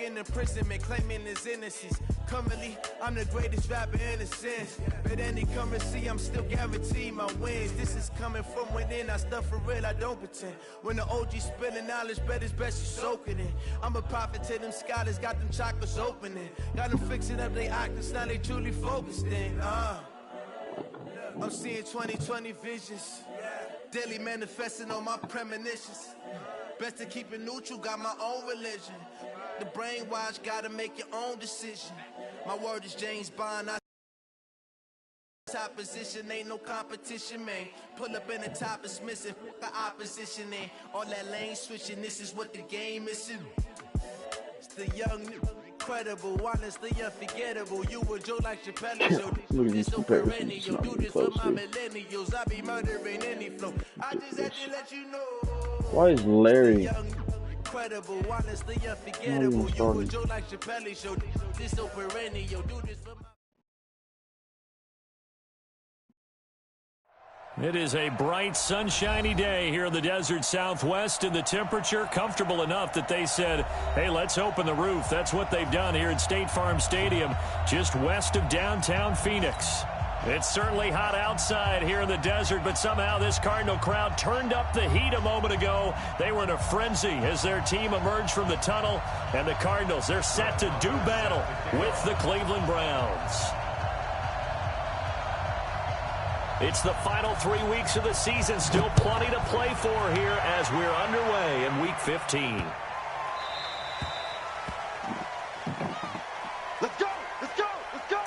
In imprisonment, claiming his innocence. Currently, I'm the greatest rapper in a sense. But any currency, I'm still guaranteed my wins. This is coming from within. I stuff for real, I don't pretend. When the OG spilling knowledge, bet it's best you soak it in. I'm a prophet to them scholars, got them chakras opening. Got them fixing up they octaves, now they truly focused in. I'm seeing 2020 visions. Daily manifesting on my premonitions. Best to keep it neutral, got my own religion. The brainwash, gotta make your own decision. My word is James Bond. Top position, ain't no competition, man. Pull up in the top is missing, the opposition in. All that lane switching, this is what the game is in. It's the young, incredible, honestly unforgettable. You were Joe like Chappelle, show. This so perennial, do this for my millennials. I be murdering any flow. I just had to let you know. Why is Larry? Incredible, honestly unforgettable. You were Joe like Chappelle, show. This so perennial, do this for my. It is a bright, sunshiny day here in the desert Southwest, and the temperature comfortable enough that they said, hey, let's open the roof. That's what they've done here at State Farm Stadium, just west of downtown Phoenix. It's certainly hot outside here in the desert, but somehow this Cardinal crowd turned up the heat a moment ago. They were in a frenzy as their team emerged from the tunnel, and the Cardinals, they're set to do battle with the Cleveland Browns. It's the final 3 weeks of the season. Still plenty to play for here as we're underway in Week 15. Let's go! Let's go! Let's go!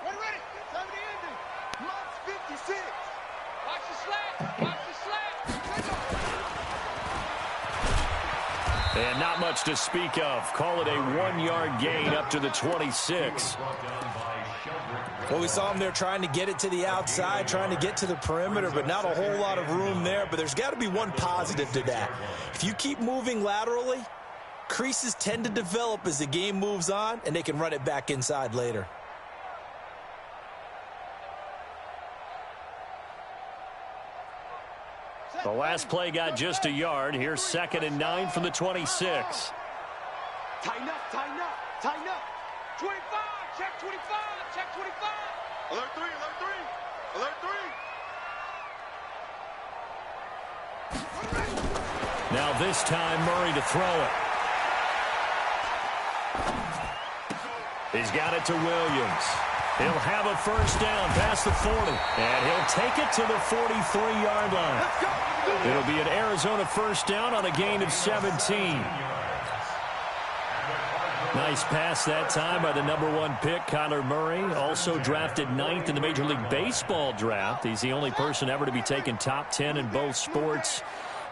Ready, ready! Time of the ending! March 56! Watch the slack! Watch the slack! And not much to speak of. Call it a 1-yard gain up to the 26. Well, we saw him there trying to get it to the outside, trying to get to the perimeter, but not a whole lot of room there. But there's got to be one positive to that. If you keep moving laterally, creases tend to develop as the game moves on, and they can run it back inside later. The last play got just a yard. Here's 2nd and 9 from the 26. Tighten up, tighten up, tighten up. 25, check 25, check 25. Alert 3, alert 3, alert 3. Now this time Murray to throw it. He's got it to Williams. He'll have a first down past the 40, and he'll take it to the 43-yard line. It'll be an Arizona first down on a gain of 17. Nice pass that time by the #1 pick, Kyler Murray. Also drafted 9th in the Major League Baseball draft. He's the only person ever to be taken top 10 in both sports.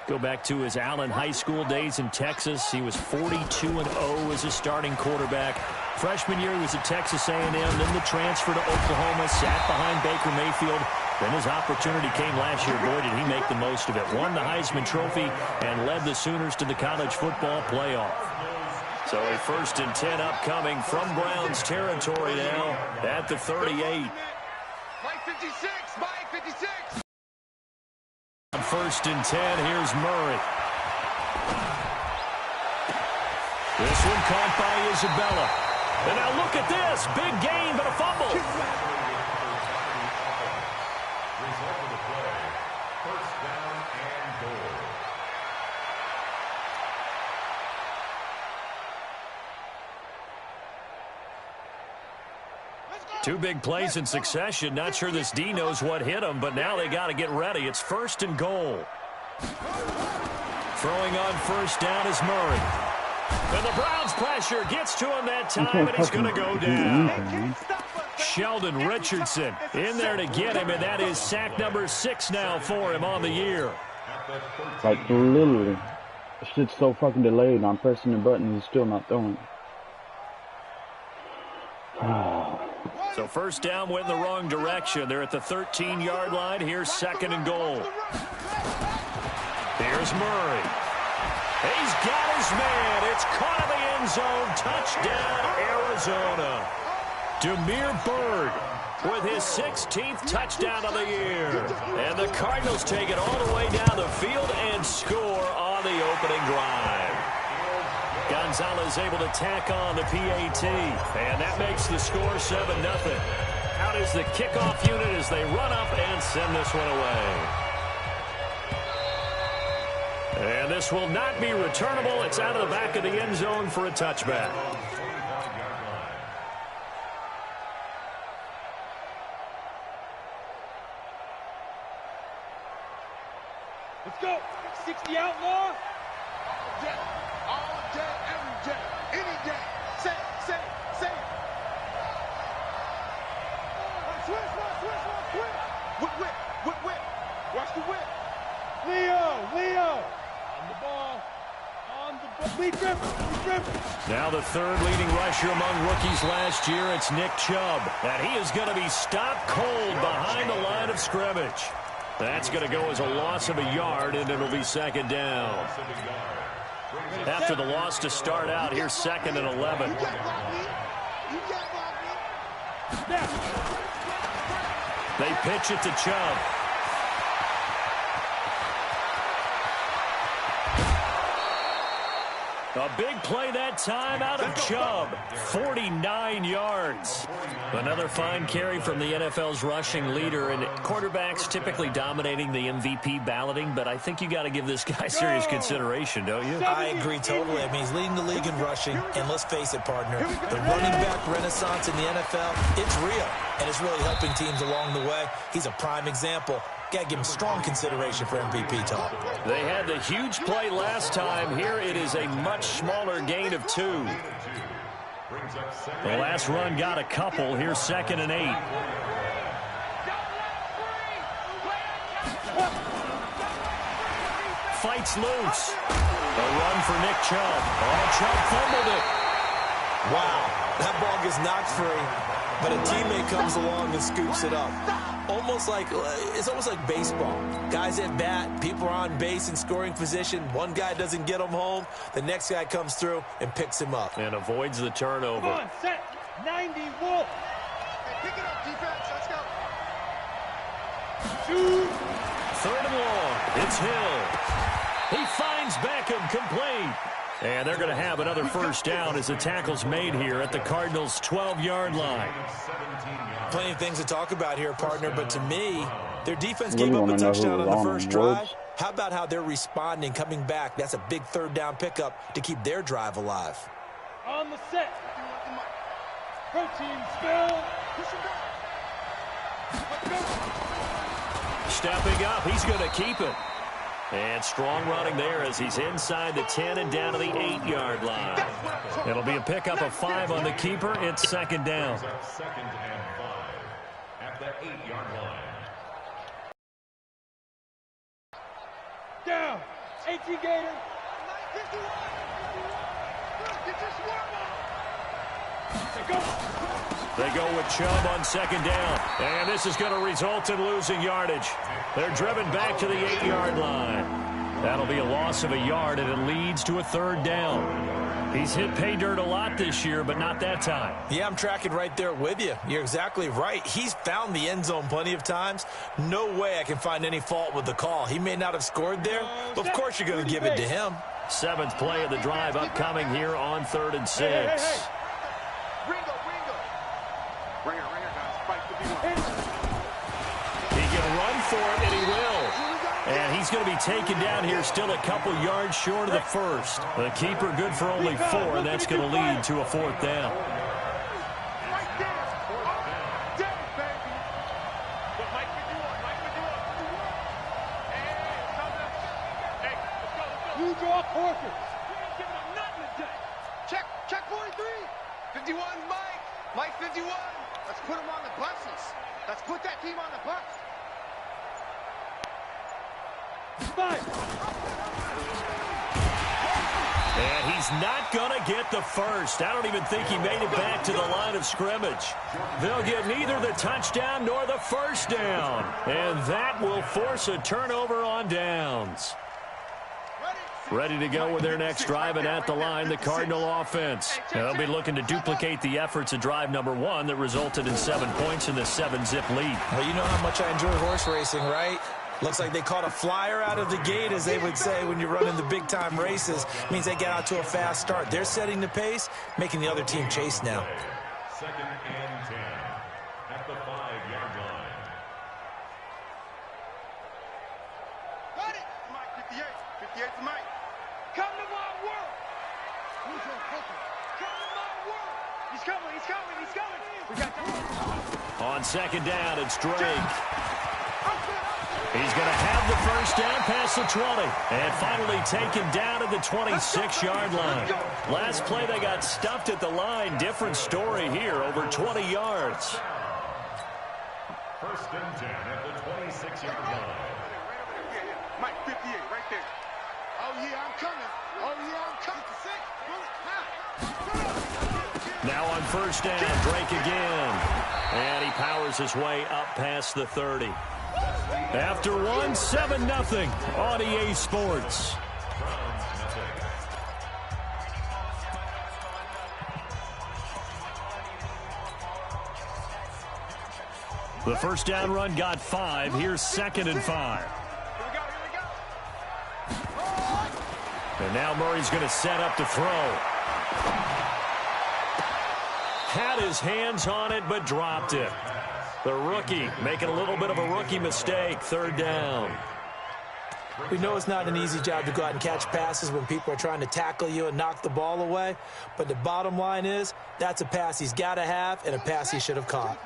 Go back to his Allen High School days in Texas. He was 42-0 as a starting quarterback. Freshman year, he was at Texas A&M, then the transfer to Oklahoma, sat behind Baker Mayfield. Then his opportunity came last year. Boy, did he make the most of it. Won the Heisman Trophy and led the Sooners to the college football playoff. So a 1st and 10 upcoming from Browns territory now at the 38. Mike 56, Mike 56. On 1st and 10, here's Murray. This one caught by Isabella. And now look at this. Big gain, but a fumble. Result of the play, 1st down and goal. Two big plays in succession. Not sure this D knows what hit him, but now they got to get ready. It's 1st and goal. Throwing on 1st down is Murray. And the Browns pressure gets to him that time, and he's going to go down. Sheldon Richardson in there to get him, and that is sack number 6 now for him on the year. Like, literally, the shit's so fucking delayed. I'm pressing the button, he's still not throwing. So 1st down went in the wrong direction. They're at the 13-yard line. Here's 2nd and goal. Here's Murray. He's got his man. It's caught in the end zone. Touchdown, Arizona. Demir Bird with his 16th touchdown of the year. And the Cardinals take it all the way down the field and score on the opening drive. Gonzalez able to tack on the PAT, and that makes the score 7-0. Out is the kickoff unit as they run up and send this one away. And this will not be returnable. It's out of the back of the end zone for a touchback. Let's go. 60 outlaw. All day, every day, any day. Say it. Switch. Whip. Watch the whip. Leo. On the ball. Lee Griffin. Now the third leading rusher among rookies last year, it's Nick Chubb. And he is going to be stopped cold behind the line of scrimmage. That's going to go as a loss of a yard, and it'll be second down. After the loss to start out, here's 2nd and 11. They pitch it to Chubb. A big play that time out of Chubb. 49 yards. Another fine carry from the NFL's rushing leader, and quarterbacks typically dominating the MVP balloting, but I think you got to give this guy serious consideration, don't you? I agree totally. I mean, he's leading the league in rushing, and let's face it, partner, the running back renaissance in the NFL, it's real, and it's really helping teams along the way. He's a prime example. Got to give him strong consideration for MVP talk. They had the huge play last time. Here it is a much smaller gain of 2. The last run got a couple. Here's 2nd and 8. Fights loose. A run for Nick Chubb. Oh, Chubb fumbled it. Wow, that ball gets knocked free, but a teammate comes along and scoops it up. It's almost like baseball. Guys at bat, people are on base in scoring position. One guy doesn't get him home. The next guy comes through and picks him up. And avoids the turnover. Come on, set. 90 Wolf. Hey, pick it up, defense. Let's go. Shoot. 3rd and long. It's Hill. He finds Beckham complete. And they're going to have another first down as the tackle's made here at the Cardinals' 12-yard line. Plenty of things to talk about here, partner, but to me, their defense gave up a touchdown on the first drive. How about how they're responding, coming back? That's a big 3rd down pickup to keep their drive alive. On the set. Protein spill. Stepping up, he's going to keep it. And strong running there as he's inside the 10 and down to the 8-yard line. It'll be a pickup of 5 on the keeper. It's 2nd down. 2nd and 5 at the 8-yard line. Down. 18 Gator. They go with Chubb on 2nd down. And this is going to result in losing yardage. They're driven back to the 8-yard line. That'll be a loss of a yard, and it leads to a 3rd down. He's hit pay dirt a lot this year, but not that time. Yeah, I'm tracking right there with you. You're exactly right. He's found the end zone plenty of times. No way I can find any fault with the call. He may not have scored there, but of course you're going to give it to him. 7th play of the drive upcoming here on 3rd and 6. He can run for it, and he will. And he's going to be taken down here still a couple yards short of the first. The keeper good for only 4, and that's going to lead to a 4th down. You draw quarters. Check 43. 51, Mike 51. Let's put him on the buses. Let's put that team on the bus. 5. And he's not going to get the first. I don't even think he made it back to the line of scrimmage. They'll get neither the touchdown nor the first down. And that will force a turnover on downs. Ready, Ready to go with their next drive, and at the line, the Cardinal offense. They'll be looking to duplicate the efforts of drive number 1 that resulted in 7 points in the 7-zip lead. Well, you know how much I enjoy horse racing, right? Looks like they caught a flyer out of the gate, as they would say when you're running the big-time races. Means they get out to a fast start. They're setting the pace, making the other team chase now. 2nd and 10 at the 5-yard line. Got it! Mike, 58. 58's Mike. Come to my world! Who's your cookie? Come to my world! He's coming, he's coming, he's coming! We got that. On 2nd down, it's Drake. He's going to have the first down past the 20. And finally taken down at the 26-yard line. Last play, they got stuffed at the line. Different story here, over 20 yards. 1st and 10 at the 26-yard line. Mike, 58, right there. Oh, yeah, I'm coming. Oh, yeah, I'm coming. Now on 1st down, Drake again. And he powers his way up past the 30. After 1, 7-0 on EA Sports. The 1st down run got 5. Here's 2nd and 5. And now Murray's going to set up to throw. Had his hands on it, but dropped it. The rookie making a little bit of a rookie mistake. 3rd down. We know it's not an easy job to go out and catch passes when people are trying to tackle you and knock the ball away. But the bottom line is, that's a pass he's got to have and a pass he should have caught.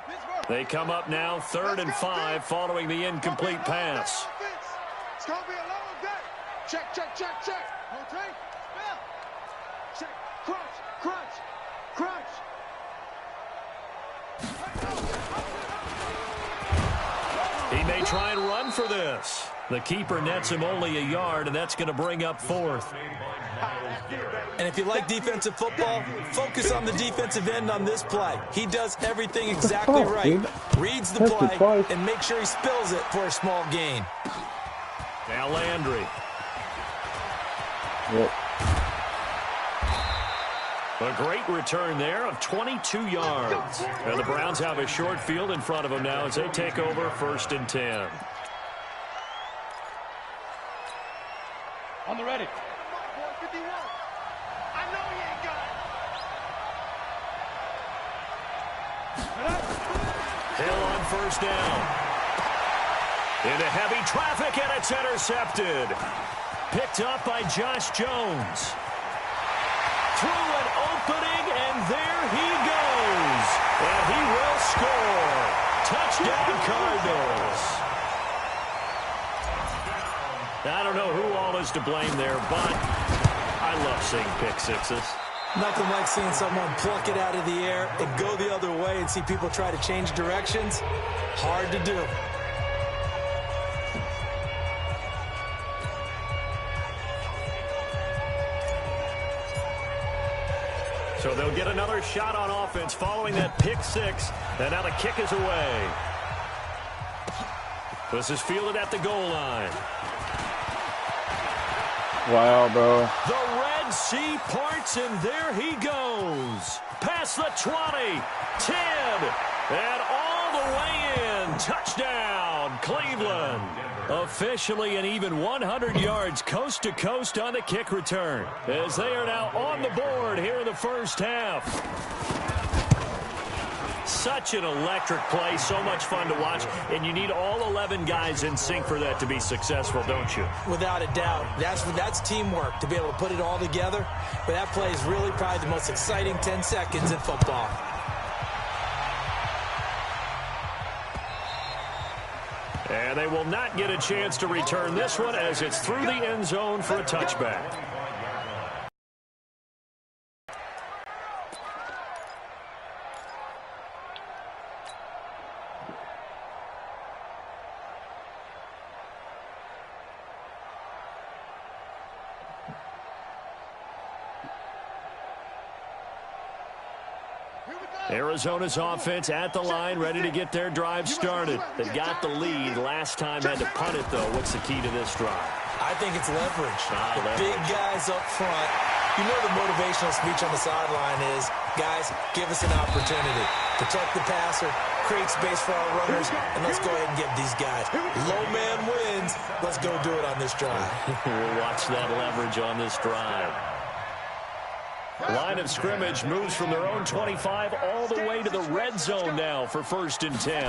They come up now 3rd and 5 following the incomplete pass. It's going to be a long day. Check, check, check, check. Okay? Check. Crunch, crunch, crunch. He may try and run for this. The keeper nets him only a yard, and that's going to bring up 4th. And if you like defensive football, focus on the defensive end on this play. He does everything exactly right. Reads the play and makes sure he spills it for a small gain. Now Landry. Yep. A great return there of 22 yards. And the Browns have a short field in front of them now as they take over 1st and 10. On the ready. 51. I know you ain't got it. Hill on 1st down. Into heavy traffic, and it's intercepted. Picked up by Josh Jones. Through an opening, and there he goes. And he will score. Touchdown, Cardinals. I don't know who all is to blame there, but I love seeing pick sixes. Nothing like seeing someone pluck it out of the air and go the other way and see people try to change directions. Hard to do. So they'll get another shot on offense following that pick six. And now the kick is away. This is fielded at the goal line. Wow, bro. The Red Sea parts, and there he goes. Past the 20, 10, and all the way in. Touchdown, Cleveland. Officially an even 100 yards coast to coast on the kick return, as they are now on the board here in the first half. Such an electric play, so much fun to watch, and you need all 11 guys in sync for that to be successful, don't you? Without a doubt. That's teamwork, to be able to put it all together. But that play is really probably the most exciting 10 seconds in football. And they will not get a chance to return this one as it's through the end zone for a touchback. Arizona's offense at the line, ready to get their drive started. They got the lead. Last time had to punt it, though. What's the key to this drive? I think it's leverage. The Leverage. big guys up front. You know the motivational speech on the sideline is, guys, give us an opportunity. Protect the passer, create space for our runners, and let's go ahead and get these guys. Low man wins. Let's go do it on this drive. We'll watch that leverage on this drive. Line of scrimmage moves from their own 25 all the way to the red zone now for 1st and 10.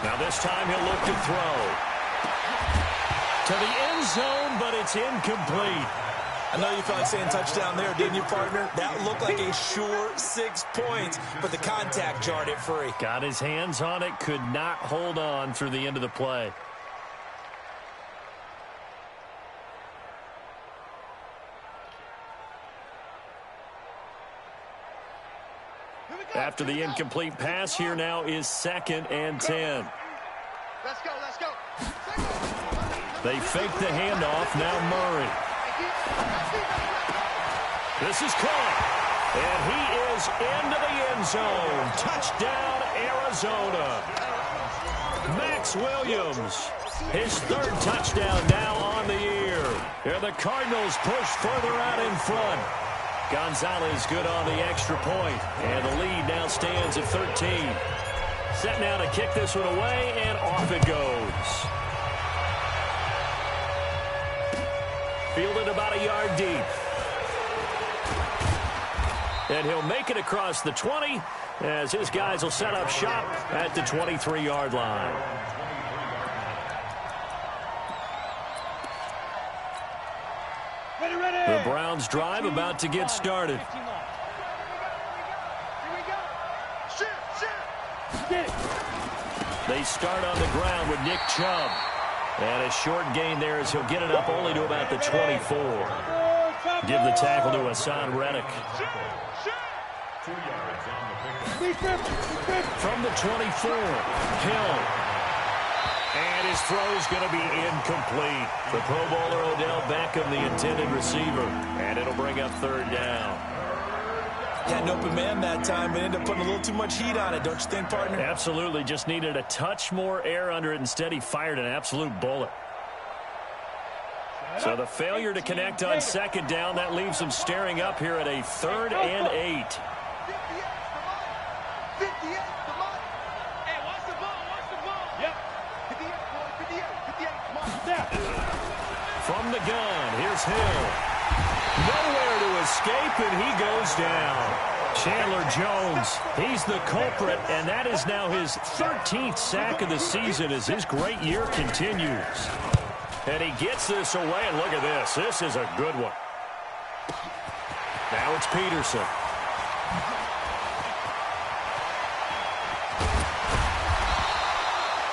Now this time he'll look to throw. To the end zone, but it's incomplete. I know you felt like saying touchdown there, didn't you, partner? That looked like a sure 6 points, but the contact jarred it free. Got his hands on it, could not hold on through the end of the play. After the incomplete pass, here now is 2nd and 10. Let's go, let's go. They fake the handoff, now Murray. This is caught, and he is into the end zone. Touchdown, Arizona. Max Williams, his 3rd touchdown now on the year. And the Cardinals push further out in front. Gonzalez good on the extra point, and the lead now stands at 13. Set now to kick this one away, and off it goes. Fielded about a yard deep. And he'll make it across the 20 as his guys will set up shop at the 23-yard line. The Browns drive about to get started. They start on the ground with Nick Chubb. And a short gain there as he'll get it up only to about the 24. Give the tackle to Hassan Reddick. From the 24, Hill. And his throw's going to be incomplete. The Pro Bowler Odell Beckham, the intended receiver. And it'll bring up 3rd down. Had an open man that time, but ended up putting a little too much heat on it, don't you think, partner? Absolutely. Just needed a touch more air under it. Instead, he fired an absolute bullet. So the failure to connect on 2nd down, that leaves him staring up here at a 3rd and 8. From the gun, here's Hill. Nowhere to escape, and he goes down. Chandler Jones, he's the culprit, and that is now his 13th sack of the season as his great year continues. And he gets this away, and look at this. This is a good one. Now it's Peterson.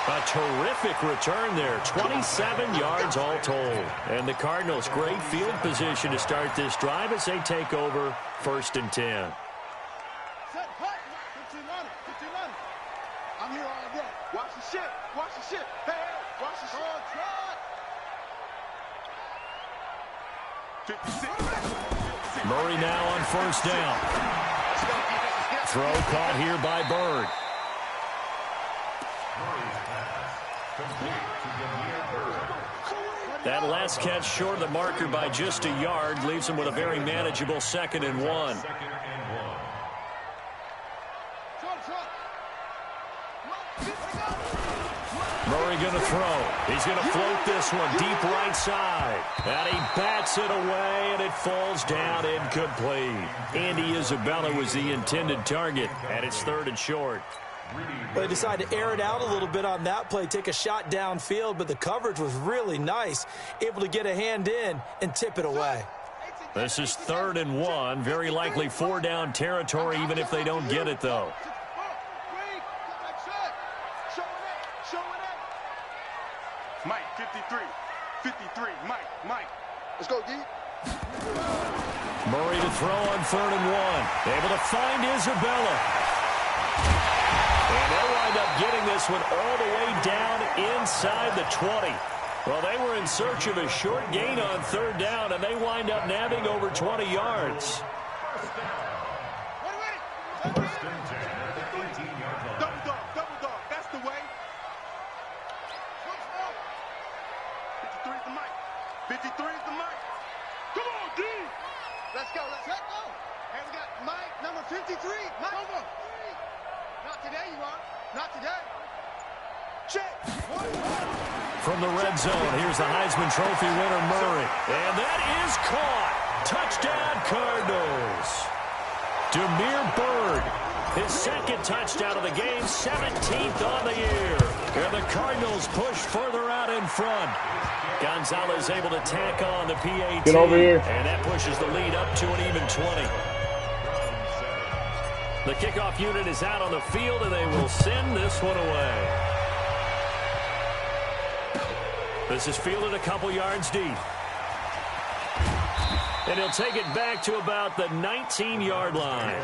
A terrific return there. 27 yards all told. And the Cardinals, great field position to start this drive as they take over 1st and 10. Set, hut. 15 on it, 15 on it. I'm here all day. Watch the shit, watch the shit. Hey, hey, watch the shit. Murray now on 1st down. Throw caught here by Bird. That last catch short of the marker by just a yard leaves him with a very manageable 2nd and 1. Murray going to throw. He's going to float this one deep right side. And he bats it away, and it falls down incomplete. Andy Isabella was the intended target, and it's 3rd and short. They decided to air it out a little bit on that play, take a shot downfield, but the coverage was really nice, able to get a hand in and tip it away. This is 3rd and 1, very likely 4-down territory, even if they don't get it, though. Mike, 53, Mike. Let's go, D. Murray to throw on 3rd and 1. Able to find Isabella. And they'll wind up getting this one all the way down inside the 20. Well, they were in search of a short gain on 3rd down, and they wind up nabbing over 20 yards. Double dog, that's the way. 53 to Mike. From the red zone, here's the Heisman Trophy winner, Murray. And that is caught. Touchdown, Cardinals. Demir Bird, his second touchdown of the game, 17th on the year. And the Cardinals push further out in front. Gonzalez able to tack on the PAT. Get over here. And that pushes the lead up to an even 20. The kickoff unit is out on the field, and they will send this one away. This is fielded a couple yards deep. And he'll take it back to about the 19-yard line.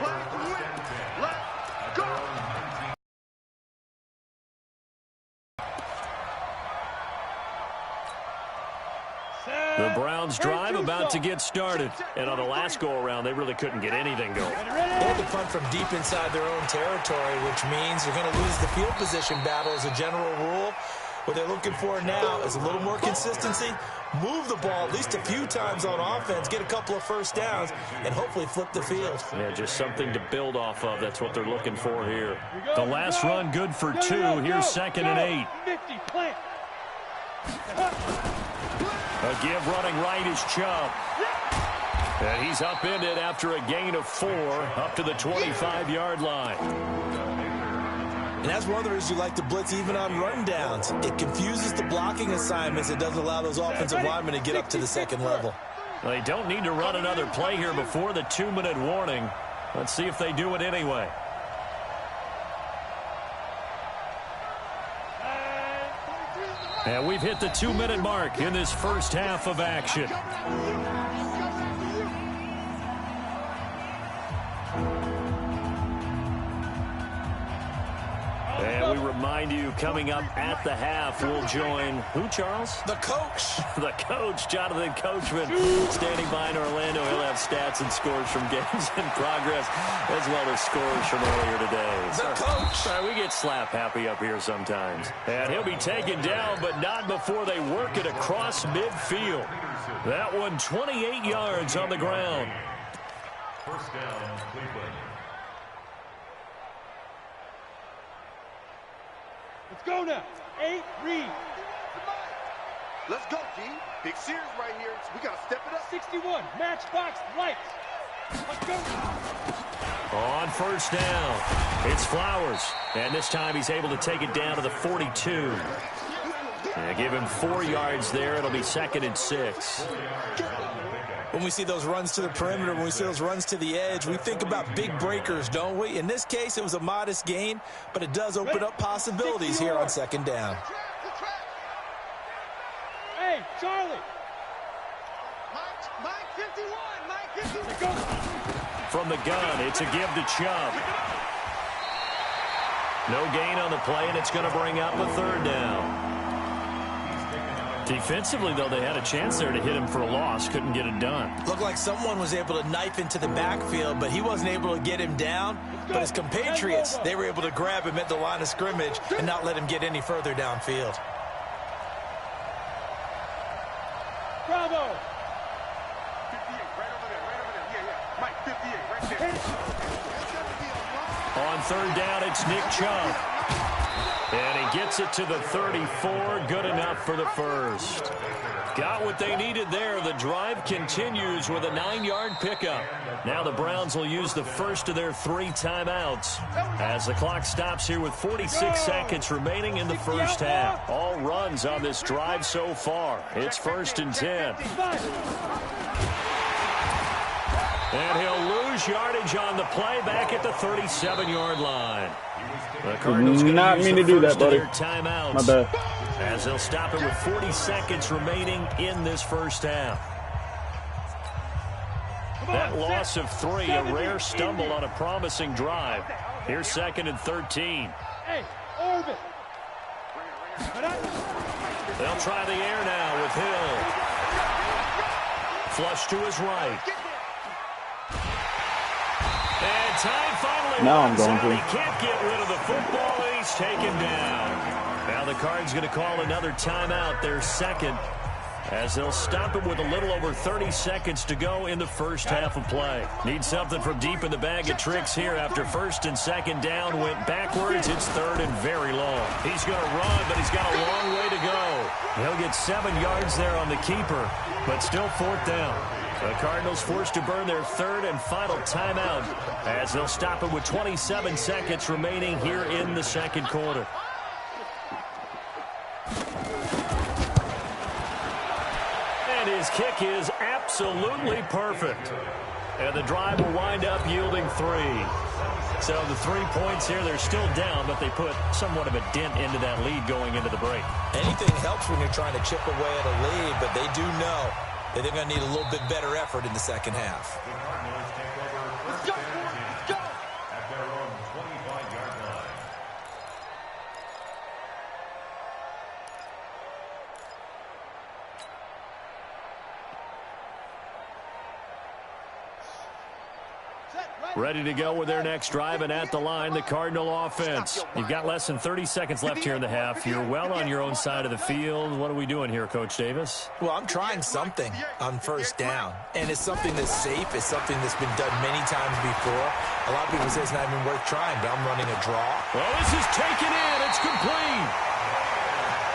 The Browns drive about to get started. And on the last go-around, they really couldn't get anything going. They had to punt from deep inside their own territory, which means you're going to lose the field position battle as a general rule. What they're looking for now is a little more consistency, move the ball at least a few times on offense, get a couple of first downs, and hopefully flip the field. Yeah, just something to build off of. That's what they're looking for here. The last run good for 2. Here's 2nd and 8. A give running right is Chubb. And he's upended after a gain of 4 up to the 25-yard line. And that's one of the reasons you like to blitz even on rundowns. It confuses the blocking assignments. It doesn't allow those offensive linemen to get up to the second level. Well, they don't need to run another play here before the 2-minute warning. Let's see if they do it anyway. And we've hit the 2-minute mark in this first half of action. And we remind you, coming up at the half, we'll join who, Charles? The coach. The coach, Jonathan Coachman, standing by in Orlando. He'll have stats and scores from games in progress, as well as scores from earlier today. The coach. Sorry, we get slap happy up here sometimes. And he'll be taken down, but not before they work it across midfield. That one 28 yards on the ground. First down, Cleveland. Let's go now. 8, read. Let's go, G. Big series right here. We got to step it up. 61, matchbox lights. Let's go. On first down, it's Flowers. And this time he's able to take it down to the 42. And give him 4 yards there. It'll be 2nd and 6. When we see those runs to the perimeter, when we see those runs to the edge, we think about big breakers, don't we? In this case, it was a modest gain, but it does open up possibilities here on 2nd down. Hey, Charlie. Mike 51. Mike 51. From the gun, it's a give to Chubb. No gain on the play, and it's going to bring up a 3rd down. Defensively, though, they had a chance there to hit him for a loss. Couldn't get it done. Looked like someone was able to knife into the backfield, but he wasn't able to get him down. But his compatriots, they were able to grab him at the line of scrimmage and not let him get any further downfield. Bravo. 58, right over there. Yeah. Mike 58, right there. On 3rd down, it's Nick Chubb. And he gets it to the 34. Good enough for the first. Got what they needed there. The drive continues with a 9-yard pickup. Now the Browns will use the first of their 3 timeouts as the clock stops here with 46 seconds remaining in the first half. All runs on this drive so far. It's 1st and 10. And he'll lose yardage on the play back at the 37-yard line. The Cardinals Did not mean to do that, buddy. Timeouts, my bad. as they'll stop it with 40 seconds remaining in this first half. That loss of 3, a rare stumble on a promising drive. Here's 2nd and 13. Hey, orbit. They'll try the air now with Hill. Flush to his right. And time finally runs out. He can't get rid of the football, and he's taken down. Now the Cards going to call another timeout, their 2nd. as they'll stop it with a little over 30 seconds to go in the first half of play. Need something from deep in the bag of tricks here after first and second down went backwards. It's third and very long. He's going to run, but he's got a long way to go. He'll get 7 yards there on the keeper, but still fourth down. The Cardinals forced to burn their third and final timeout as they'll stop it with 27 seconds remaining here in the second quarter. And his kick is absolutely perfect. And the drive will wind up yielding 3. So the 3 points here, they're still down, but they put somewhat of a dent into that lead going into the break. Anything helps when you're trying to chip away at a lead, but they do know that they're going to need a little bit better effort in the second half. Let's go, let's go. At their own 25-yard line. Ready to go with their next drive, and at the line, the Cardinal offense. You've got less than 30 seconds left here in the half. You're well on your own side of the field. What are we doing here, Coach Davis? Well, I'm trying something on first down, and it's something that's safe. It's something that's been done many times before. A lot of people say it's not even worth trying, but I'm running a draw. Well, this is taken in. It's complete.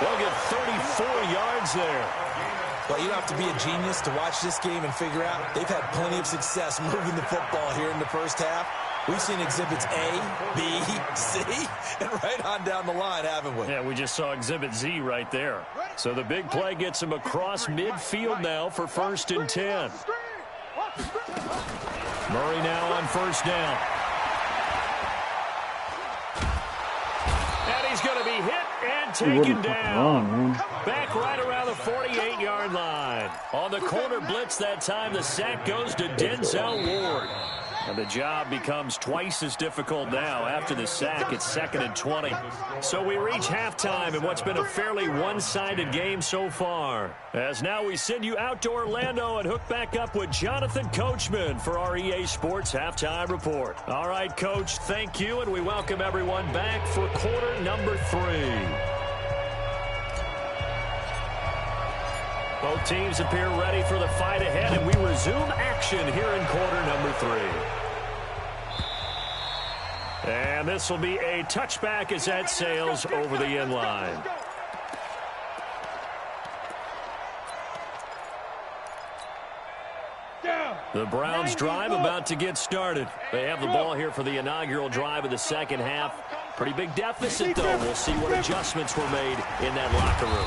They'll get 34 yards there. Well, you don't have to be a genius to watch this game and figure out they've had plenty of success moving the football here in the first half. We've seen exhibits A, B, C, and right on down the line, haven't we? Yeah, we just saw exhibit Z right there. So the big play gets him across midfield now for first and 10. Murray now on first down. And he's going to be hit and taken down. Back right around the 48-yard line. On the corner blitz that time, the sack goes to Denzel Ward. And the job becomes twice as difficult now. After the sack, it's 2nd and 20. So we reach halftime in what's been a fairly one-sided game so far. As now we send you out to Orlando and hook back up with Jonathan Coachman for our EA Sports Halftime Report. All right, Coach, thank you, and we welcome everyone back for quarter number 3. Both teams appear ready for the fight ahead, and we resume action here in quarter number 3. And this will be a touchback as that sails over the end line. The Browns drive about to get started. They have the ball here for the inaugural drive of the second half. Pretty big deficit, though. We'll see what adjustments were made in that locker room.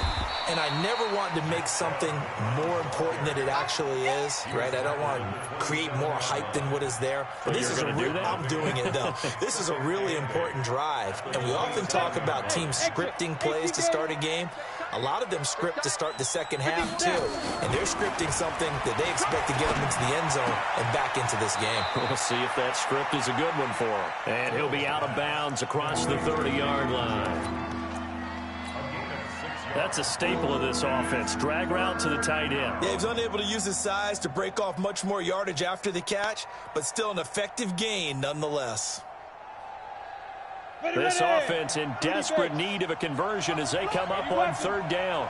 And I never wanted to make something more important than it actually is, right? I don't want to create more hype than what is there. But this is I'm doing it, though. This is a really important drive. And we often talk about teams scripting plays to start a game. A lot of them script to start the second half, too. And they're scripting something that they expect to get them into the end zone and back into this game. We'll see if that script is a good one for him. And he'll be out of bounds across the 30-yard line. That's a staple of this offense. Drag route to the tight end. Yeah, he's unable to use his size to break off much more yardage after the catch, but still an effective gain nonetheless. This offense in desperate need of a conversion as they come up on third down.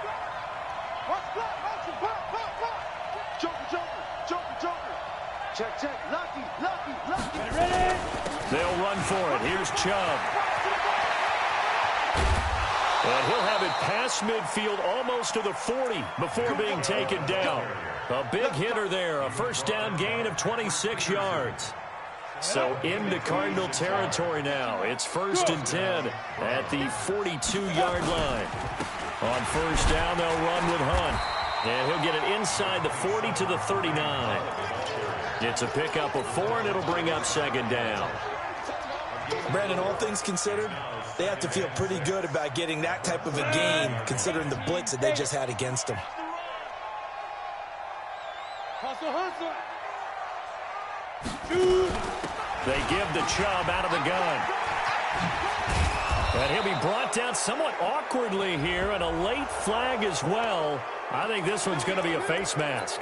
Check. Lucky. They'll run for it. Here's Chubb. And he'll have it past midfield almost to the 40 before being taken down. A big hitter there. A first down gain of 26 yards. So into Cardinal territory now. It's 1st and 10 at the 42-yard line. On first down, they'll run with Hunt. And he'll get it inside the 40 to the 39. It's a pickup of 4, and it'll bring up 2nd down. Brandon, all things considered, they have to feel pretty good about getting that type of a gain, considering the blitz that they just had against them. They give the Chubb out of the gun. And he'll be brought down somewhat awkwardly here, and a late flag as well. I think this one's going to be a face mask.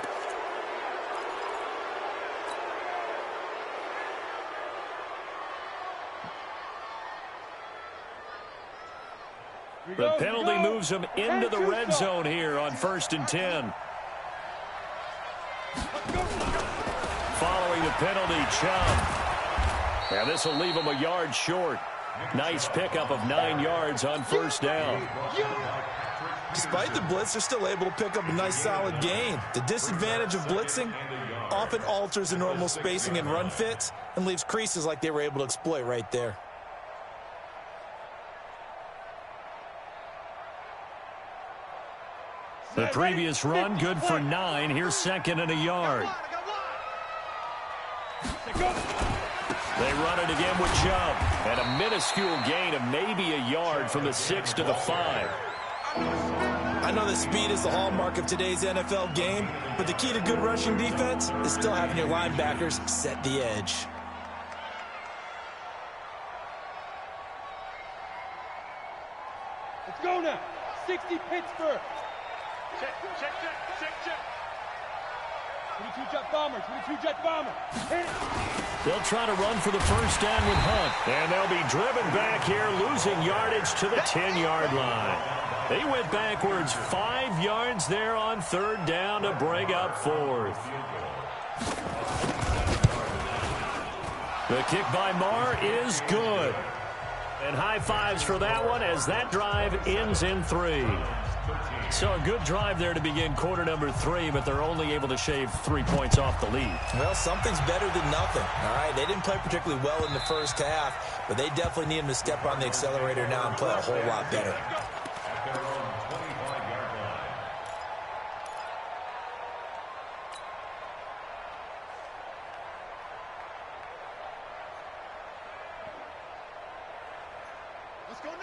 The penalty moves them into the red zone here on 1st and 10. penalty, Chubb. And this will leave him a yard short. Nice pickup of 9 yards on first down. Despite the blitz, they're still able to pick up a nice solid gain. The disadvantage of blitzing often alters the normal spacing and run fits and leaves creases like they were able to exploit right there. The previous run, good for 9. Here's second and a yard. They run it again with Chubb. And a minuscule gain of maybe a yard from the 6 to the 5. I know that speed is the hallmark of today's NFL game, but the key to good rushing defense is still having your linebackers set the edge. Let's go now. 60 Pittsburgh. Check. 22 jet bomber. 22 jet bomber. Hit it. They'll try to run for the first down with Hunt. And they'll be driven back here, losing yardage to the 10-yard line. They went backwards 5 yards there on third down to bring up fourth. The kick by Marr is good. And high fives for that one as that drive ends in 3. So a good drive there to begin quarter number 3, but they're only able to shave 3 points off the lead. Well, something's better than nothing. All right, they didn't play particularly well in the first half, but they definitely need them to step on the accelerator now and play a whole lot better.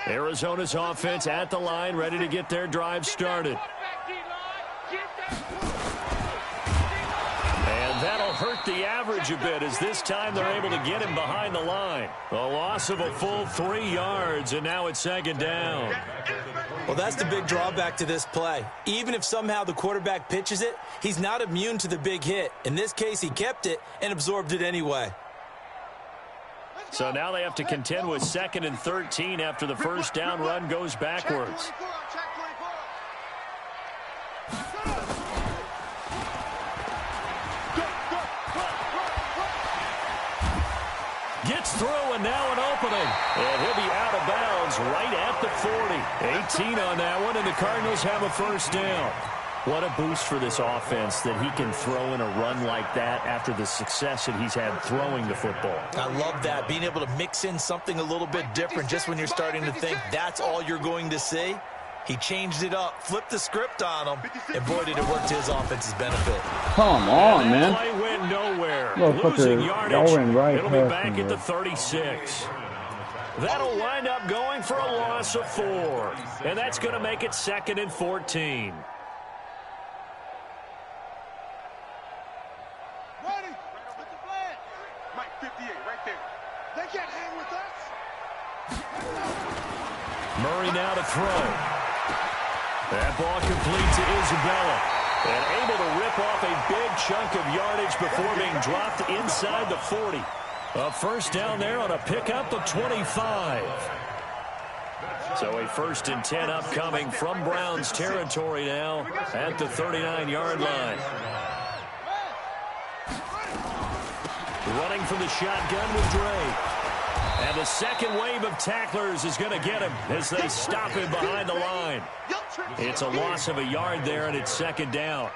Arizona's offense at the line, ready to get their drive started. And that'll hurt the average a bit as this time they're able to get him behind the line. A loss of a full 3 yards, and now it's second down. Well, that's the big drawback to this play. Even if somehow the quarterback pitches it, he's not immune to the big hit. In this case, he kept it and absorbed it anyway. So now they have to contend with 2nd and 13 after the first down run goes backwards. Gets through and now an opening. And he'll be out of bounds right at the 40. 18 on that one, and the Cardinals have a first down. What a boost for this offense that he can throw in a run like that after the success that he's had throwing the football. I love that, being able to mix in something a little bit different just when you're starting to think that's all you're going to see. He changed it up, flipped the script on him, and boy, did it work to his offense's benefit. Come on, man. That play went nowhere. Motherfucker, Losing yardage. y'all right It'll be past back him, at the bro. 36. That'll wind up going for a loss of 4. And that's going to make it 2nd and 14. Murray now to throw. That ball complete to Isabella. And able to rip off a big chunk of yardage before being dropped inside the 40. A first down there on a pickup of 25. So a 1st and 10 upcoming from Browns territory now at the 39-yard line. Running from the shotgun with Dre. And the second wave of tacklers is going to get him as they stop him behind the line. It's a loss of a yard there, and it's 2nd down.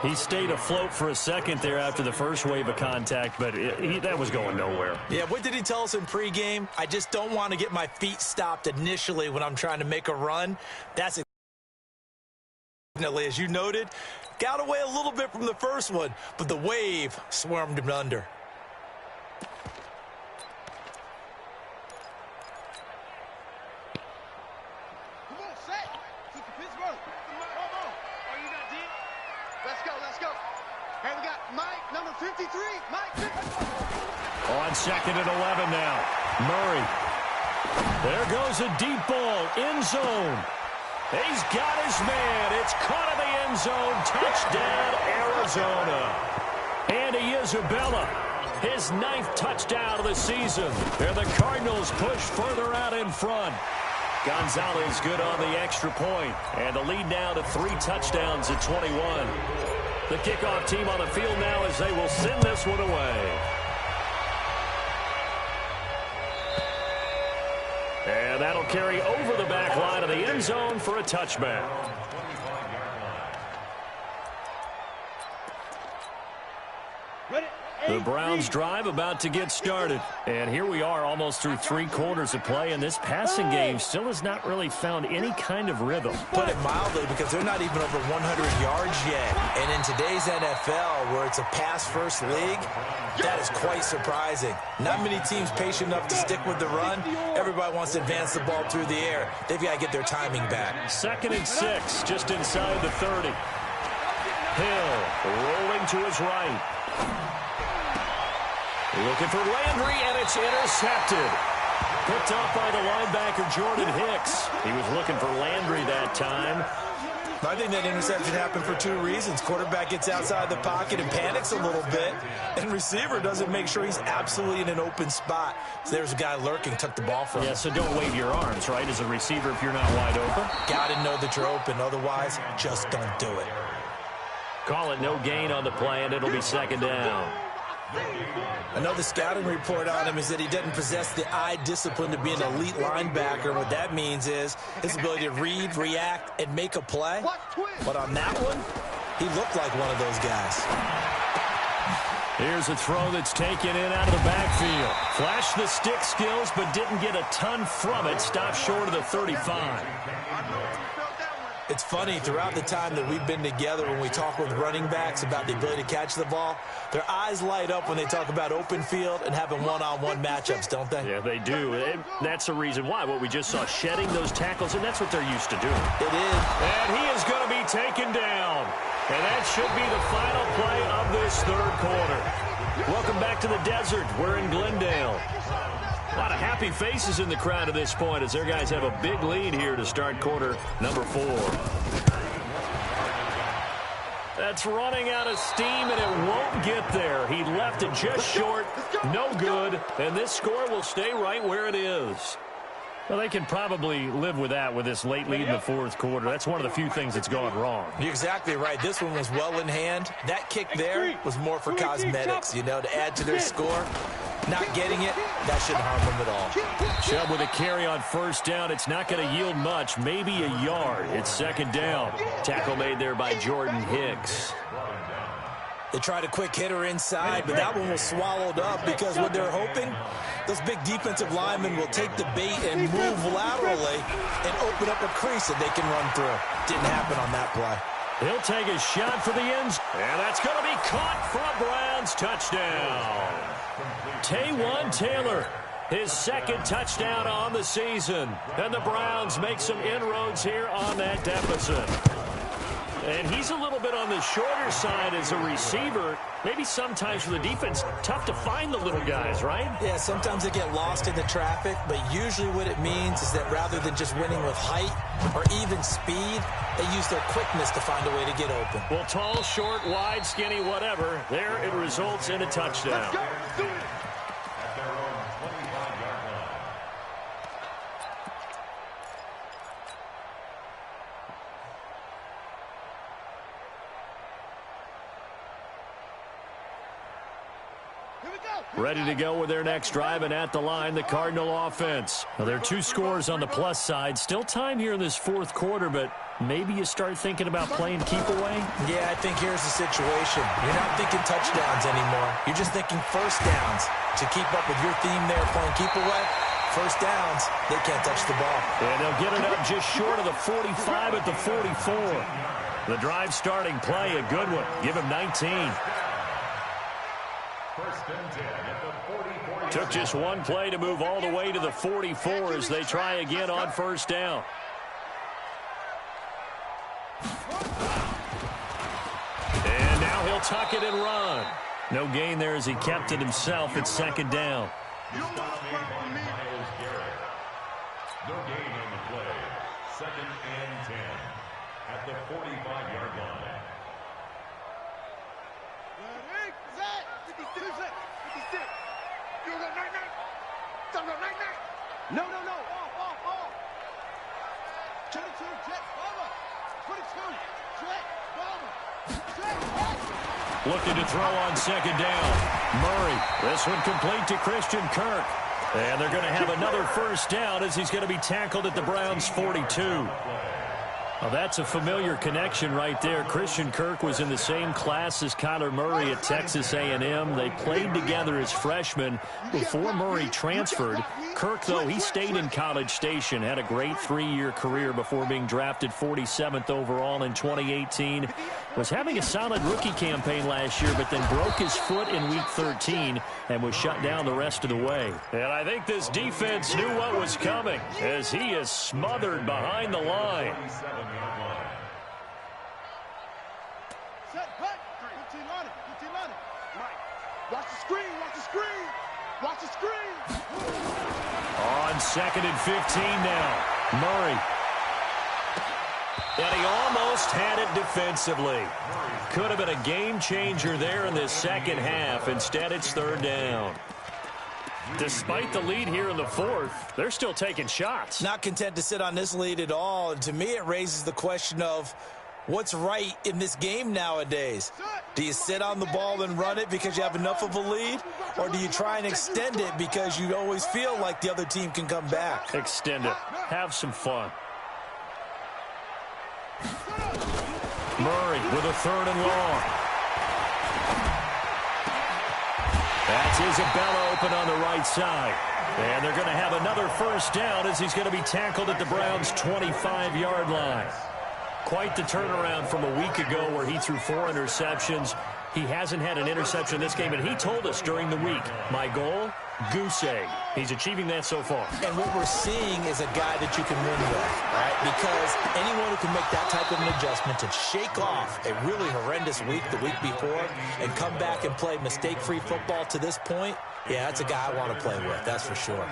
He stayed afloat for a second there after the first wave of contact, but that was going nowhere. Yeah, what did he tell us in pregame? I just don't want to get my feet stopped initially when I'm trying to make a run. That's definitely, as you noted, got away a little bit from the first one, but the wave swarmed him under. On 2nd and 11 now. Murray. There goes a deep ball. End zone. He's got his man. It's caught in the end zone. Touchdown, Arizona. Andy Isabella. His 9th touchdown of the season. And the Cardinals push further out in front. Gonzalez good on the extra point. And the lead now to 3 touchdowns at 21. The kickoff team on the field now as they will send this one away. And that'll carry over the back line of the end zone for a touchback. The Browns drive about to get started. And here we are almost through 3 quarters of play, and this passing game still has not really found any kind of rhythm. Put it mildly, because they're not even over 100 yards yet. And in today's NFL, where it's a pass-first league, that is quite surprising. Not many teams patient enough to stick with the run. Everybody wants to advance the ball through the air. They've got to get their timing back. 2nd and 6, just inside the 30. Hill rolling to his right. Looking for Landry, and it's intercepted. Picked off by the linebacker, Jordan Hicks. He was looking for Landry that time. I think that interception happened for 2 reasons. Quarterback gets outside the pocket and panics a little bit, and receiver doesn't make sure he's absolutely in an open spot. So there's a guy lurking, took the ball from him. Yeah, so don't wave your arms, right, as a receiver if you're not wide open. Got to know that you're open. Otherwise, just don't do it. Call it no gain on the play, and it'll be 2nd down. Another scouting report on him is that he doesn't possess the eye discipline to be an elite linebacker. What that means is his ability to read, react, and make a play. But on that one, he looked like one of those guys. Here's a throw that's taken in out of the backfield. Flashed the stick skills, but didn't get a ton from it. Stopped short of the 35. It's funny, throughout the time that we've been together, when we talk with running backs about the ability to catch the ball, their eyes light up when they talk about open field and having one-on-one matchups, don't they? Yeah, they do. That's the reason why. What we just saw, shedding those tackles, and that's what they're used to doing. It is. And he is going to be taken down. And that should be the final play of this 3rd quarter. Welcome back to the desert. We're in Glendale. A lot of happy faces in the crowd at this point as their guys have a big lead here to start quarter number 4. That's running out of steam, and it won't get there. He left it just short. No good. And this score will stay right where it is. Well, they can probably live with that with this late lead in the 4th quarter. That's one of the few things that's gone wrong. You're exactly right. This one was well in hand. That kick there was more for cosmetics, you know, to add to their score. Not getting it, that shouldn't harm them at all. Chubb with a carry on 1st down. It's not going to yield much, maybe a yard. It's 2nd down. Tackle made there by Jordan Hicks. They tried a quick hitter inside, but that one was swallowed up because what they're hoping, those big defensive linemen will take the bait and move laterally and open up a crease that they can run through. Didn't happen on that play. He'll take a shot for the ends, and that's going to be caught for a Browns touchdown. Taywan Taylor, his 2nd touchdown on the season. And the Browns make some inroads here on that deficit. And he's a little bit on the shorter side as a receiver. Maybe sometimes for the defense, tough to find the little guys, right? Yeah, sometimes they get lost in the traffic, but usually what it means is that rather than just winning with height or even speed, they use their quickness to find a way to get open. Well, tall, short, wide, skinny, whatever, there it results in a touchdown. At their own 25-yard line. Ready to go with their next drive, and at the line, the Cardinal offense. Well, there are 2 scores on the plus side. Still time here in this 4th quarter, but maybe you start thinking about playing keep away? Yeah, I think here's the situation. You're not thinking touchdowns anymore. You're just thinking 1st downs. To keep up with your theme there, playing keep away, 1st downs, they can't touch the ball. And they'll get it up just short of the 45 at the 44. The drive starting play, a good one. Give him 19. 1st and 10 at the 44. Took just one play to move all the way to the 44 as they try again on 1st down. And now he'll tuck it and run. No gain there as he kept it himself. It's 2nd down. No gain on the play. 2nd and 10 at the 45-yard line. No. Off. 22, jet, bomber. 22, jet, bomber. Looking to throw on second down. Murray. This one complete to Christian Kirk. And they're going to have another first down as he's going to be tackled at the Browns' 42. Well, that's a familiar connection right there. Christian Kirk was in the same class as Kyler Murray at Texas A&M. They played together as freshmen before Murray transferred. Kirk, though, he stayed in College Station, had a great 3-year career before being drafted 47th overall in 2018. Was having a solid rookie campaign last year, but then broke his foot in Week 13 and was shut down the rest of the way. And I think this defense knew what was coming as he is smothered behind the line. Set, back. 15 on it. 15 on it. Mike, watch the screen. Watch the screen. Watch the screen. On second and 15 now. Murray. And he almost had it defensively. Could have been a game changer there in this second half. Instead, it's third down. Despite the lead here in the fourth, they're still taking shots. Not content to sit on this lead at all. And to me, it raises the question of what's right in this game nowadays. Do you sit on the ball and run it because you have enough of a lead? Or do you try and extend it because you always feel like the other team can come back? Extend it. Have some fun. Murray with a third and long. That's Isabella open on the right side. And they're going to have another first down as he's going to be tackled at the Browns' 25-yard line. Quite the turnaround from a week ago where he threw 4 interceptions. He hasn't had an interception in this game, and he told us during the week, my goal, goose egg. He's achieving that so far. And what we're seeing is a guy that you can win with, right? Because anyone who can make that type of an adjustment and shake off a really horrendous week the week before and come back and play mistake-free football to this point, yeah, that's a guy I want to play with, that's for sure.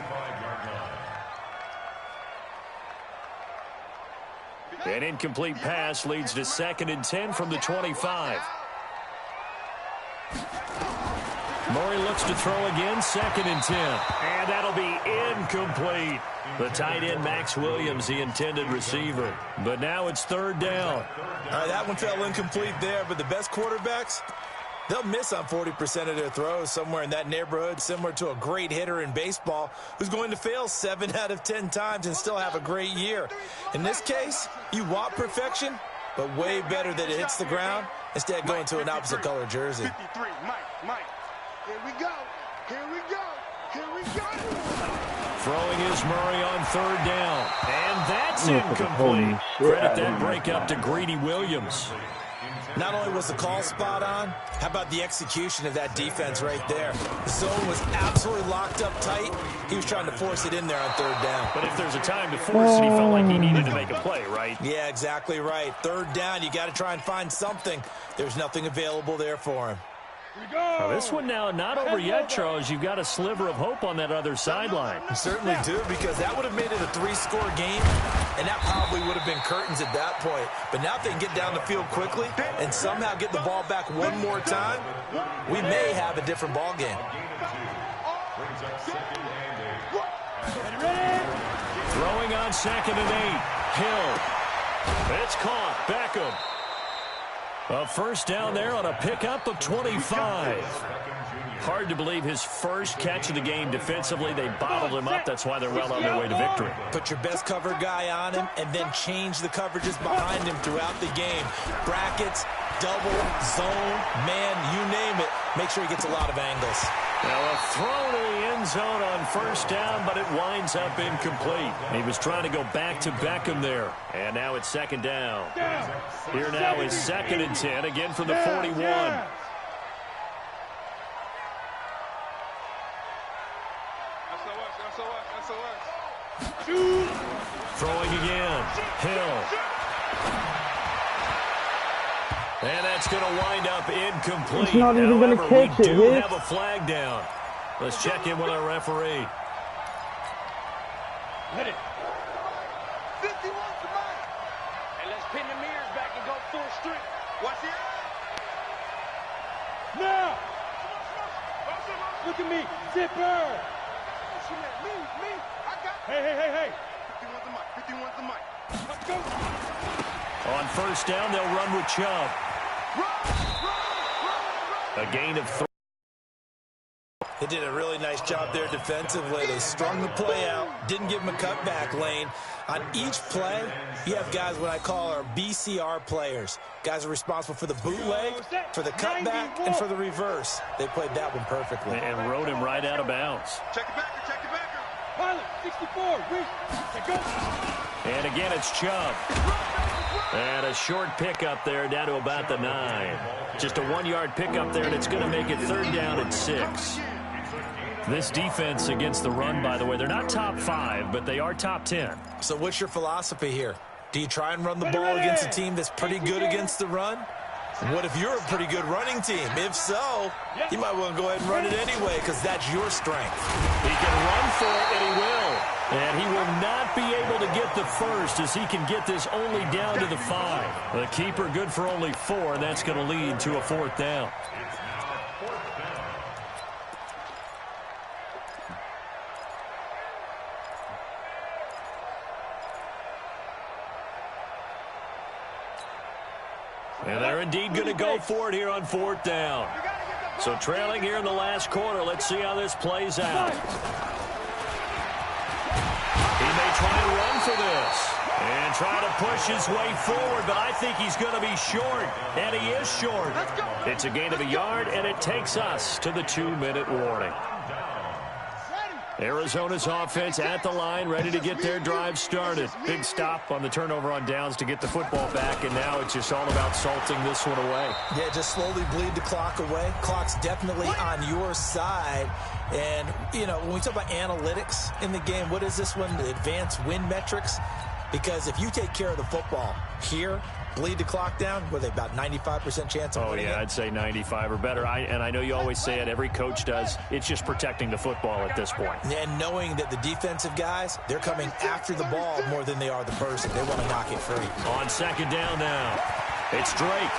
An incomplete pass leads to second and 10 from the 25. Murray looks to throw again, second and 10. And that'll be incomplete. The tight end, Max Williams, the intended receiver. But now it's third down. All right, that one fell incomplete there, but the best quarterbacks, they'll miss on 40% of their throws, somewhere in that neighborhood, similar to a great hitter in baseball who's going to fail 7 out of 10 times and still have a great year. In this case, you want perfection, but way better that it hits the ground instead going to an opposite color jersey. 53, Mike. Here we go. Here we go. Here we go. Throwing is Murray on third down. And that's incomplete. Credit that break up to Greedy Williams. Not only was the call spot on, how about the execution of that defense right there? The zone was absolutely locked up tight. He was trying to force it in there on third down. But if there's a time to force it, he felt like he needed to make a play, right? Yeah, exactly right. Third down, you got to try and find something. There's nothing available there for him. Now, this one now not over yet, Charles. You've got a sliver of hope on that other sideline. You certainly do, because that would have made it a 3-score game, and that probably would have been curtains at that point. But now if they can get down the field quickly and somehow get the ball back one more time, we may have a different ball game. Throwing on second and 8. Hill. It's caught. Beckham. A first down there on a pickup of 25. Hard to believe his first catch of the game defensively. They bottled him up. That's why they're well on their way to victory. Put your best cover guy on him and then change the coverages behind him throughout the game. Brackets, double, zone, man, you name it. Make sure he gets a lot of angles. Now a throw to the end zone on first down, but it winds up incomplete. He was trying to go back to Beckham there. And now it's second down. Here now is second and 10, again from the 41. Throwing again. Hill. And that's going to wind up incomplete. He's not even going to catch it. We do have a flag down. Let's check in with our referee. Hit it. 51 to mine. And let's pin the mirrors back and go full strength. Watch it. Now. Look at me. Zipper. Me. I got it. Hey. 51 to Mike. Let's go. On first down, they'll run with Chubb. A gain of 3. They did a really nice job there defensively. They strung the play out, didn't give him a cutback lane. On each play, you have guys what I call our BCR players. Guys are responsible for the bootleg, for the cutback, and for the reverse. They played that one perfectly. And rode him right out of bounds. Check the backer, check the backer. Pilot, 64, reach. And again, it's Chubb. And a short pickup there down to about the 9. Just a 1-yard pickup there, and it's going to make it 3rd down and 6. This defense against the run, by the way, they're not top 5, but they are top 10. So what's your philosophy here? Do you try and run the ball against a team that's pretty good against the run? What if you're a pretty good running team? If so, you might want to go ahead and run it anyway because that's your strength. He can run for it, and he will. And he will not be able to get the first as he can get this only down to the 5. The keeper good for only 4, and that's going to lead to a 4th down. And they're indeed going to go for it here on 4th down. So trailing here in the last quarter. Let's see how this plays out. He may try and run for this and try to push his way forward, but I think he's going to be short, and he is short. It's a gain of 1 yard, and it takes us to the 2-minute warning. Arizona's offense at the line, ready to get their drive started. Big stop on the turnover on downs to get the football back, and now it's just all about salting this one away. Yeah, just slowly bleed the clock away. Clock's definitely on your side. And, you know, when we talk about analytics in the game, what is this one? The advanced win metrics? Because if you take care of the football here, bleed the clock down, were they about 95% chance of winning it? I'd say 95 or better. And I know you always say it, every coach does. It's just protecting the football at this point. And knowing that the defensive guys, they're coming after the ball more than they are the person. They want to knock it free. On 2nd down now, it's Drake.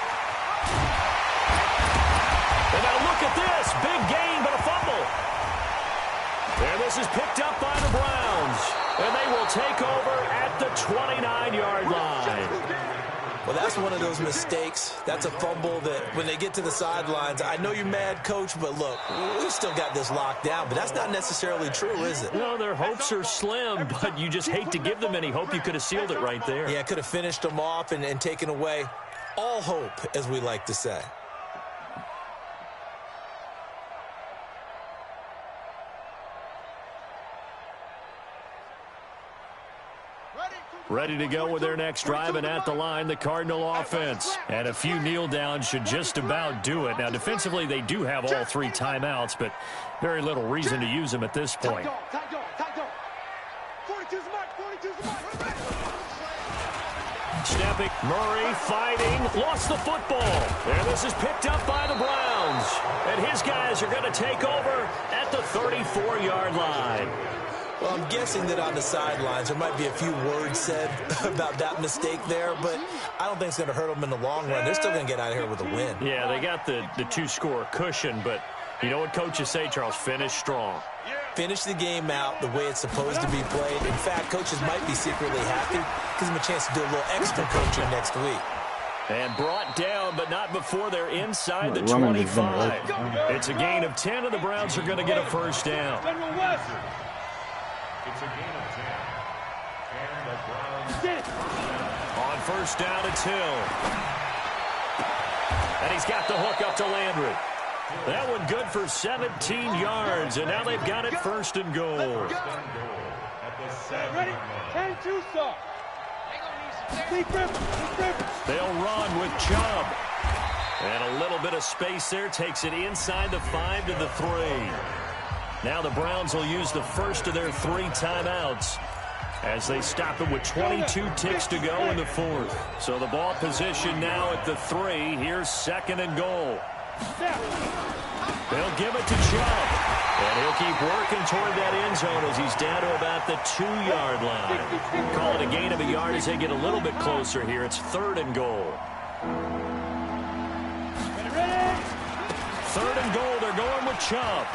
And now look at this. Big gain, but a fumble. And this is picked up by the Browns. And they will take over at the 29-yard line. Well, that's one of those mistakes. That's a fumble that when they get to the sidelines, I know you're mad, Coach, but look, we still got this locked down. But that's not necessarily true, is it? No, their hopes are slim, but you just hate to give them any hope. You could have sealed it right there. Yeah, could have finished them off and taken away all hope, as we like to say. Ready to go with their next drive, and at the line, the Cardinal offense. And a few kneel downs should just about do it. Now, defensively, they do have all 3 timeouts, but very little reason to use them at this point. Stepping, Murray fighting, lost the football. And this is picked up by the Browns. And his guys are going to take over at the 34-yard line. Well, I'm guessing that on the sidelines there might be a few words said about that mistake there, but I don't think it's going to hurt them in the long run. They're still going to get out of here with a win. Yeah, they got the 2-score cushion, but you know what coaches say, Charles? Finish strong. Finish the game out the way it's supposed to be played. In fact, coaches might be secretly happy. Gives them a chance to do a little extra coaching next week. And brought down, but not before they're inside the 25. It's a gain of 10, and the Browns are going to get a 1st down. It's a gain of 10. And the Browns. On 1st down, it's Hill. And he's got the hook up to Landry. That one good for 17 yards, and now they've got it 1st and goal. Ready? 10-2 stop. They'll run with Chubb. And a little bit of space there takes it inside the 5 to the 3. Now the Browns will use the first of their 3 timeouts as they stop it with 22 ticks to go in the 4th. So the ball position now at the 3. Here's 2nd and goal. They'll give it to Chubb. And he'll keep working toward that end zone as he's down to about the 2-yard line. Call it a gain of 1 yard as they get a little bit closer here. It's 3rd and goal. 3rd and goal. They're going with Chubb.